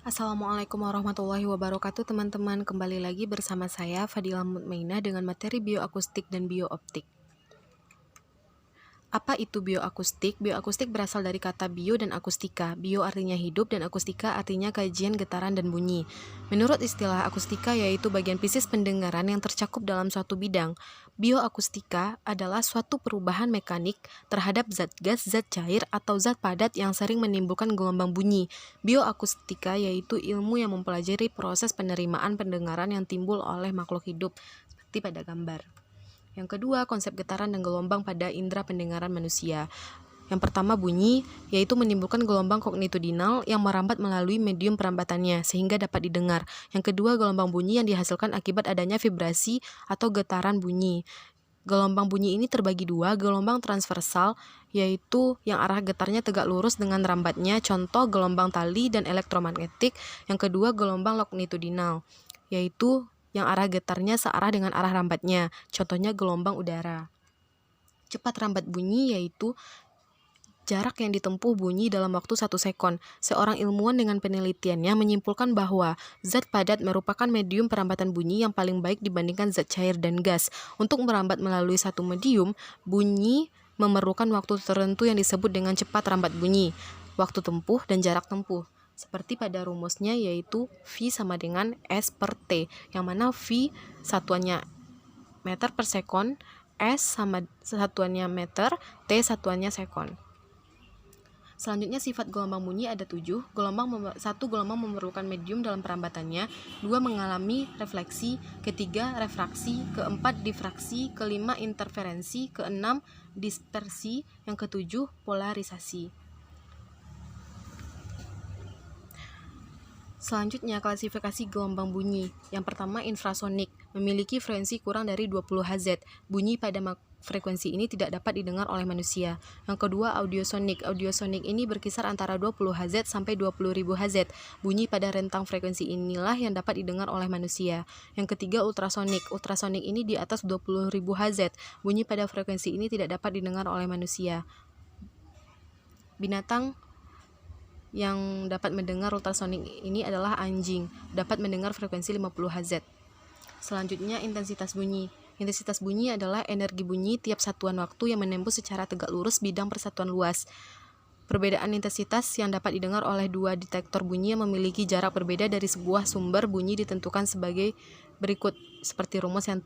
Assalamualaikum warahmatullahi wabarakatuh teman-teman. Kembali lagi bersama saya Fadila Mutmainah dengan materi bioakustik dan biooptik. Apa itu bioakustik? Bioakustik berasal dari kata bio dan akustika. Bio artinya hidup dan akustika artinya kajian getaran dan bunyi. Menurut istilah akustika yaitu bagian fisik pendengaran yang tercakup dalam suatu bidang. Bioakustika adalah suatu perubahan mekanik terhadap zat gas, zat cair, atau zat padat yang sering menimbulkan gelombang bunyi. Bioakustika yaitu ilmu yang mempelajari proses penerimaan pendengaran yang timbul oleh makhluk hidup, seperti pada gambar. Yang kedua, konsep getaran dan gelombang pada indera pendengaran manusia. Yang pertama, bunyi, yaitu menimbulkan gelombang kognitudinal yang merambat melalui medium perambatannya, sehingga dapat didengar. Yang kedua, gelombang bunyi yang dihasilkan akibat adanya vibrasi atau getaran bunyi. Gelombang bunyi ini terbagi dua, gelombang transversal, yaitu yang arah getarnya tegak lurus dengan rambatnya, contoh gelombang tali dan elektromagnetik. Yang kedua, gelombang longitudinal, yaitu yang arah getarnya searah dengan arah rambatnya, contohnya gelombang udara. Cepat rambat bunyi yaitu jarak yang ditempuh bunyi dalam waktu 1 sekon. Seorang ilmuwan dengan penelitiannya menyimpulkan bahwa zat padat merupakan medium perambatan bunyi yang paling baik dibandingkan zat cair dan gas. Untuk merambat melalui satu medium, bunyi memerlukan waktu tertentu yang disebut dengan cepat rambat bunyi, waktu tempuh dan jarak tempuh. Seperti pada rumusnya yaitu V sama dengan S per T, yang mana V satuannya meter per sekon, S sama satuannya meter, T satuannya sekon. Selanjutnya sifat gelombang bunyi ada 7. Satu, gelombang memerlukan medium dalam perambatannya. 2, mengalami refleksi. Ketiga, refraksi. Keempat, difraksi. Kelima, interferensi. Keenam, dispersi. Yang ketujuh, polarisasi. Selanjutnya, klasifikasi gelombang bunyi. Yang pertama, infrasonik, memiliki frekuensi kurang dari 20 Hz. Bunyi pada frekuensi ini tidak dapat didengar oleh manusia. Yang kedua, audiosonik. Audiosonik ini berkisar antara 20 Hz sampai 20.000 Hz. Bunyi pada rentang frekuensi inilah yang dapat didengar oleh manusia. Yang ketiga, ultrasonik. Ultrasonik ini di atas 20.000 Hz. Bunyi pada frekuensi ini tidak dapat didengar oleh manusia. Binatang yang dapat mendengar ultrasonik ini adalah anjing, dapat mendengar frekuensi 50 Hz. Selanjutnya, intensitas bunyi. Intensitas bunyi adalah energi bunyi tiap satuan waktu yang menembus secara tegak lurus bidang persatuan luas. Perbedaan intensitas yang dapat didengar oleh dua detektor bunyi yang memiliki jarak berbeda dari sebuah sumber bunyi ditentukan sebagai berikut, seperti rumus yang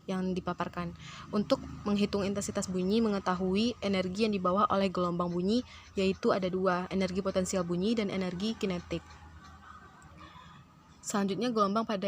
dipaparkan. Untuk menghitung intensitas bunyi, mengetahui energi yang dibawa oleh gelombang bunyi, yaitu ada dua, energi potensial bunyi dan energi kinetik. Selanjutnya, gelombang pada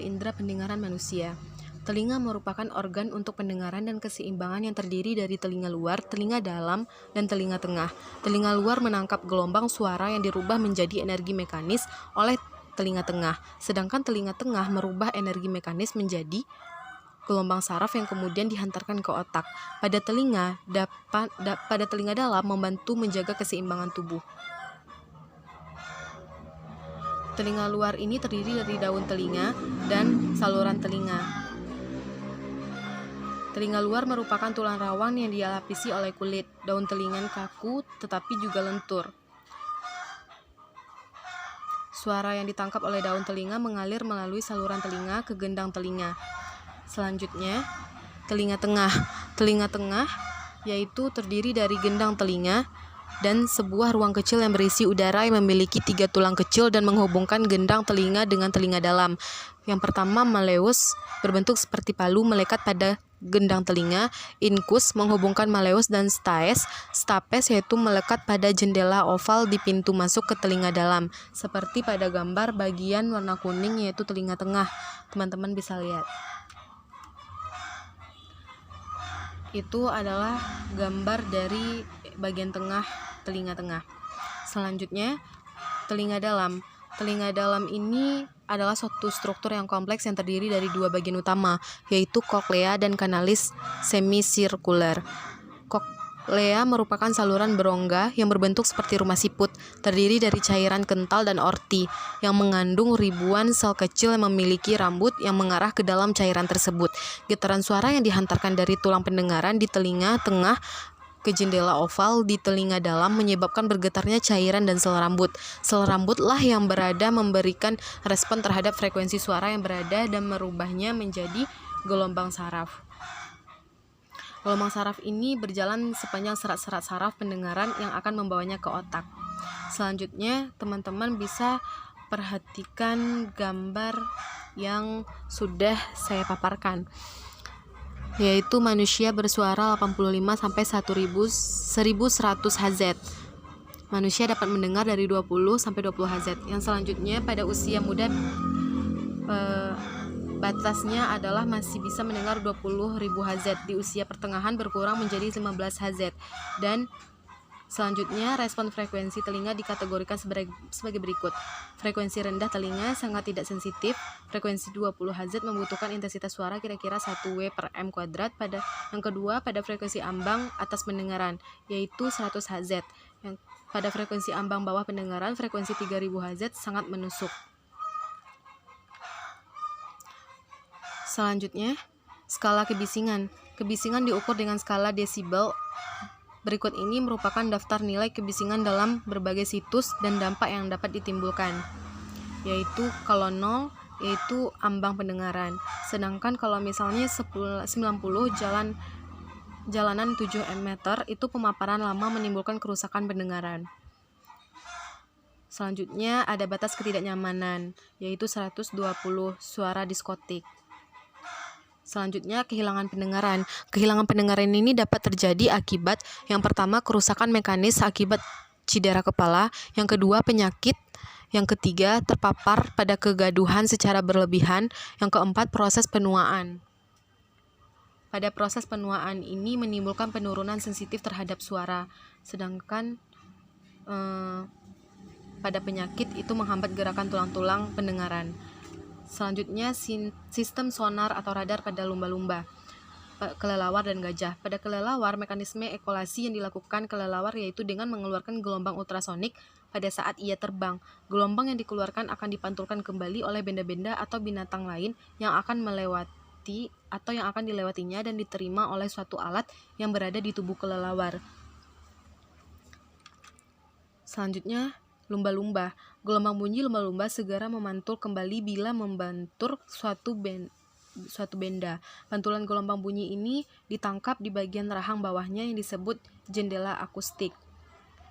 indera pendengaran manusia. Telinga merupakan organ untuk pendengaran dan keseimbangan yang terdiri dari telinga luar, telinga dalam, dan telinga tengah. Telinga luar menangkap gelombang suara yang dirubah menjadi energi mekanis oleh telinga tengah, sedangkan telinga tengah merubah energi mekanis menjadi gelombang saraf yang kemudian dihantarkan ke otak. Pada telinga dalam membantu menjaga keseimbangan tubuh. Telinga luar ini terdiri dari daun telinga dan saluran telinga. Telinga luar merupakan tulang rawan yang dilapisi oleh kulit. Daun telinga kaku tetapi juga lentur. Suara yang ditangkap oleh daun telinga mengalir melalui saluran telinga ke gendang telinga. Selanjutnya, telinga tengah. Telinga tengah yaitu terdiri dari gendang telinga dan sebuah ruang kecil yang berisi udara yang memiliki 3 tulang kecil dan menghubungkan gendang telinga dengan telinga dalam. Yang pertama, malleus, berbentuk seperti palu melekat pada gendang telinga. Incus menghubungkan malleus dan stapes. Stapes yaitu melekat pada jendela oval di pintu masuk ke telinga dalam. Seperti pada gambar bagian warna kuning yaitu telinga tengah. Teman-teman bisa lihat. Itu adalah gambar dari bagian tengah telinga tengah. Selanjutnya, telinga dalam. Telinga dalam ini adalah suatu struktur yang kompleks yang terdiri dari 2 bagian utama, yaitu koklea dan kanalis semisirkuler. Koklea merupakan saluran berongga yang berbentuk seperti rumah siput, terdiri dari cairan kental dan orti, yang mengandung ribuan sel kecil yang memiliki rambut yang mengarah ke dalam cairan tersebut. Getaran suara yang dihantarkan dari tulang pendengaran di telinga tengah ke jendela oval di telinga dalam menyebabkan bergetarnya cairan dan sel rambut. Sel rambutlah yang berada memberikan respon terhadap frekuensi suara yang berada dan merubahnya menjadi gelombang saraf. Gelombang saraf ini berjalan sepanjang serat-serat saraf pendengaran yang akan membawanya ke otak. Selanjutnya, teman-teman bisa perhatikan gambar yang sudah saya paparkan, yaitu manusia bersuara 85 sampai 1100 Hz. Manusia dapat mendengar dari 20 sampai 20 Hz. Yang selanjutnya, pada usia muda batasnya adalah masih bisa mendengar 20.000 Hz. Di usia pertengahan berkurang menjadi 15 Hz. Dan selanjutnya, respon frekuensi telinga dikategorikan sebagai berikut. Frekuensi rendah telinga sangat tidak sensitif. Frekuensi 20 Hz membutuhkan intensitas suara kira-kira 1 W per M kuadrat. Yang kedua, pada frekuensi ambang atas pendengaran, yaitu 100 Hz. Yang pada frekuensi ambang bawah pendengaran, frekuensi 3000 Hz sangat menusuk. Selanjutnya, skala kebisingan. Kebisingan diukur dengan skala desibel. Berikut ini merupakan daftar nilai kebisingan dalam berbagai situs dan dampak yang dapat ditimbulkan, yaitu kalau 0 yaitu ambang pendengaran, sedangkan kalau misalnya 90 jalanan 7 meter itu pemaparan lama menimbulkan kerusakan pendengaran. Selanjutnya ada batas ketidaknyamanan, yaitu 120 suara diskotik. Selanjutnya, kehilangan pendengaran. Kehilangan pendengaran ini dapat terjadi akibat yang pertama, kerusakan mekanis akibat cedera kepala, yang kedua, penyakit, yang ketiga, terpapar pada kegaduhan secara berlebihan, yang keempat, proses penuaan. Pada proses penuaan ini menimbulkan penurunan sensitif terhadap suara, sedangkan pada penyakit itu menghambat gerakan tulang-tulang pendengaran. Selanjutnya, sistem sonar atau radar pada lumba-lumba, kelelawar dan gajah. Pada kelelawar, mekanisme ekolasi yang dilakukan kelelawar yaitu dengan mengeluarkan gelombang ultrasonik pada saat ia terbang. Gelombang yang dikeluarkan akan dipantulkan kembali oleh benda-benda atau binatang lain yang akan melewati atau yang akan dilewatinya dan diterima oleh suatu alat yang berada di tubuh kelelawar. Selanjutnya, lumba-lumba. Gelombang bunyi lumba-lumba segera memantul kembali bila membentur suatu benda. Pantulan gelombang bunyi ini ditangkap di bagian rahang bawahnya yang disebut jendela akustik.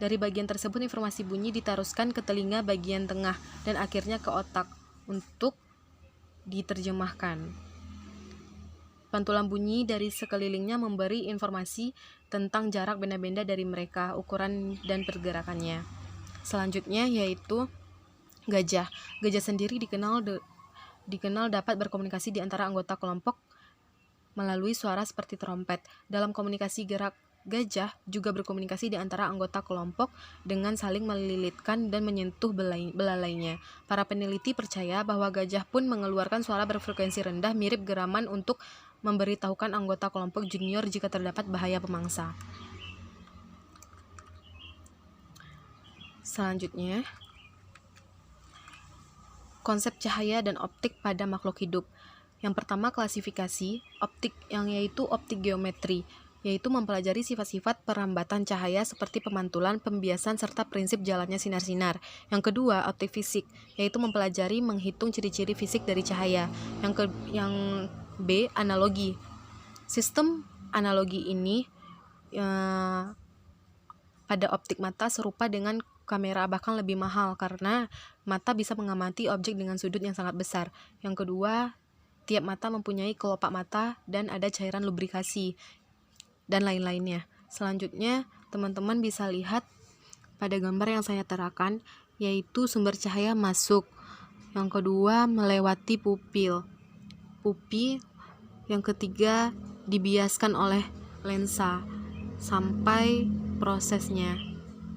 Dari bagian tersebut informasi bunyi diteruskan ke telinga bagian tengah dan akhirnya ke otak untuk diterjemahkan. Pantulan bunyi dari sekelilingnya memberi informasi tentang jarak benda-benda dari mereka, ukuran dan pergerakannya. Selanjutnya yaitu gajah. Gajah sendiri dikenal dapat berkomunikasi di antara anggota kelompok melalui suara seperti trompet. Dalam komunikasi gerak, gajah juga berkomunikasi di antara anggota kelompok dengan saling melilitkan dan menyentuh belalainya. Para peneliti percaya bahwa gajah pun mengeluarkan suara berfrekuensi rendah mirip geraman untuk memberitahukan anggota kelompok junior jika terdapat bahaya pemangsa. Selanjutnya, konsep cahaya dan optik pada makhluk hidup. Yang pertama, klasifikasi optik, yaitu optik geometri, yaitu mempelajari sifat-sifat perambatan cahaya seperti pemantulan, pembiasan, serta prinsip jalannya sinar-sinar. Yang kedua, optik fisik, yaitu mempelajari menghitung ciri-ciri fisik dari cahaya. Yang B, analogi. Sistem analogi ini pada optik mata serupa dengan kamera, bahkan lebih mahal karena mata bisa mengamati objek dengan sudut yang sangat besar. Yang kedua, tiap mata mempunyai kelopak mata dan ada cairan lubrikasi dan lain-lainnya. Selanjutnya, teman-teman bisa lihat pada gambar yang saya terakan, yaitu sumber cahaya masuk. Yang kedua, melewati pupil. Yang ketiga, dibiaskan oleh lensa sampai prosesnya,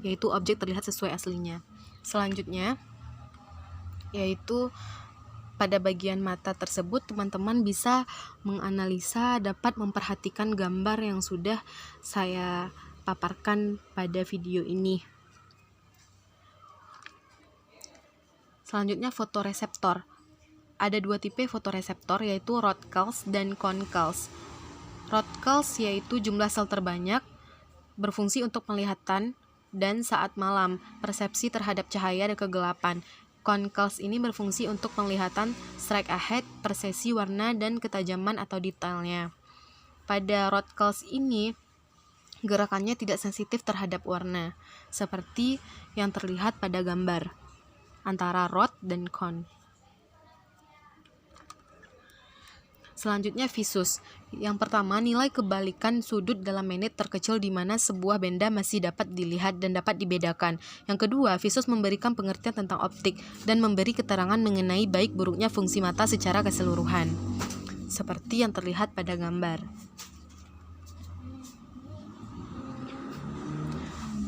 yaitu objek terlihat sesuai aslinya. Selanjutnya, yaitu pada bagian mata tersebut teman-teman bisa menganalisa, dapat memperhatikan gambar yang sudah saya paparkan pada video ini. Selanjutnya, fotoreseptor. Ada dua tipe fotoreseptor, yaitu Röntgens dan Conkels. Röntgens yaitu jumlah sel terbanyak berfungsi untuk penglihatan dan saat malam, persepsi terhadap cahaya dan kegelapan. Concals ini berfungsi untuk penglihatan strike ahead, persesi warna dan ketajaman atau detailnya. Pada rotcals ini, gerakannya tidak sensitif terhadap warna, seperti yang terlihat pada gambar antara rod dan con. Selanjutnya visus. Yang pertama, nilai kebalikan sudut dalam menit terkecil di mana sebuah benda masih dapat dilihat dan dapat dibedakan. Yang kedua, visus memberikan pengertian tentang optik dan memberi keterangan mengenai baik buruknya fungsi mata secara keseluruhan, seperti yang terlihat pada gambar.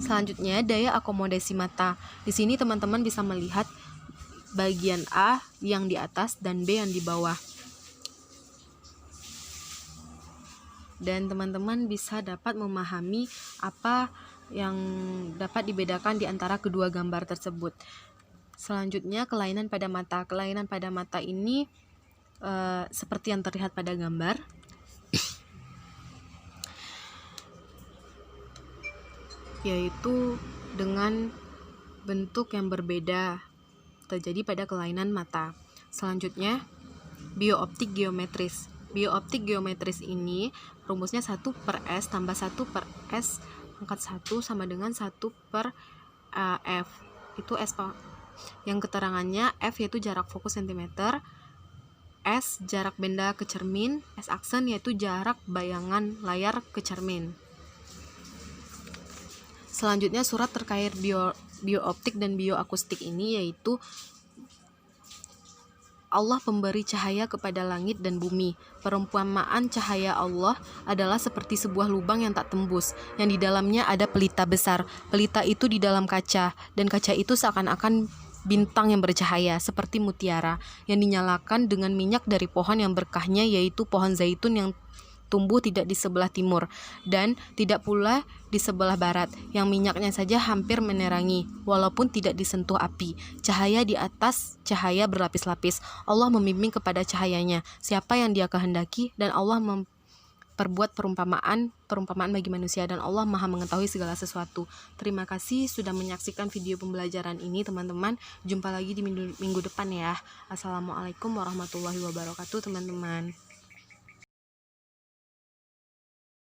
Selanjutnya, daya akomodasi mata. Di sini teman-teman bisa melihat bagian A yang di atas dan B yang di bawah. Dan teman-teman bisa dapat memahami apa yang dapat dibedakan di antara kedua gambar tersebut. Selanjutnya, kelainan pada mata. Kelainan pada mata ini seperti yang terlihat pada gambar. Yaitu dengan bentuk yang berbeda terjadi pada kelainan mata. Selanjutnya, biooptik geometris. Biooptik geometris ini rumusnya 1/S tambah 1/S pangkat 1 sama dengan 1/F. Itu S yang keterangannya F yaitu jarak fokus cm, S jarak benda ke cermin, S aksen yaitu jarak bayangan layar ke cermin. Selanjutnya, surat terkait biooptik dan bioakustik ini yaitu Allah pemberi cahaya kepada langit dan bumi. Perumpamaan cahaya Allah adalah seperti sebuah lubang yang tak tembus, yang di dalamnya ada pelita besar. Pelita itu di dalam kaca, dan kaca itu seakan-akan bintang yang bercahaya, seperti mutiara, yang dinyalakan dengan minyak dari pohon yang berkahnya, yaitu pohon zaitun yang tumbuh tidak di sebelah timur dan tidak pula di sebelah barat, yang minyaknya saja hampir menerangi walaupun tidak disentuh api. Cahaya di atas cahaya berlapis-lapis. Allah membimbing kepada cahayanya siapa yang Dia kehendaki, dan Allah memperbuat perumpamaan bagi manusia, dan Allah Maha mengetahui segala sesuatu. Terima kasih sudah menyaksikan video pembelajaran ini, teman-teman. Jumpa lagi di minggu depan ya. Assalamualaikum warahmatullahi wabarakatuh, teman-teman.